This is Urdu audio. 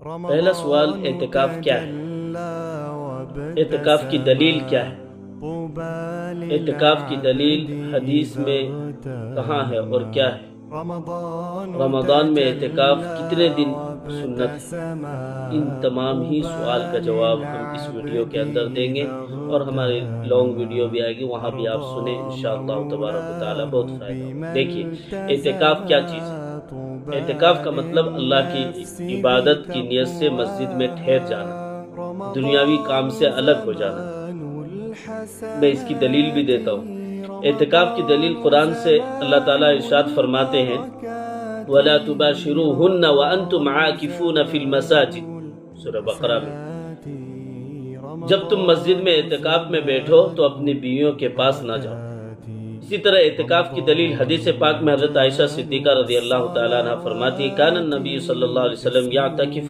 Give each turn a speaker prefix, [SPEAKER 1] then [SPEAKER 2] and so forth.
[SPEAKER 1] پہلا سوال، اعتکاف کیا ہے؟ اعتکاف کی دلیل کیا ہے؟ اعتکاف کی دلیل حدیث میں کہاں ہے اور کیا ہے؟ رمضان میں اعتکاف کتنے دن سنت ہے؟ ان تمام ہی سوال کا جواب ہم اس ویڈیو کے اندر دیں گے، اور ہماری لانگ ویڈیو بھی آئے گی، وہاں بھی آپ سنیں انشاءاللہ تبارک و تعالی، بہت فائدہ ہوگا۔ دیکھیے، اعتکاف کیا چیز ہے؟ اعتکاف کا مطلب اللہ کی عبادت کی نیت سے مسجد میں ٹھہر جانا، دنیاوی کام سے الگ ہو جانا۔ میں اس کی دلیل بھی دیتا ہوں۔ اعتکاف کی دلیل قرآن سے اللہ تعالیٰ ارشاد فرماتے ہیں وَلَا تُبَاشِرُوهُنَّ وَأَنْتُمْ عَاكِفُونَ فِي الْمَسَاجِدِ، سورہ بقرہ میں۔ جب تم مسجد میں اعتکاف میں بیٹھو تو اپنی بیویوں کے پاس نہ جاؤ۔ اسی طرح اعتکاف کی دلیل حدیث پاک میں حضرت عائشہ صدیقہ رضی اللہ تعالیٰ عنہ فرماتی ہے کان النبی صلی اللہ علیہ وسلم یعتکف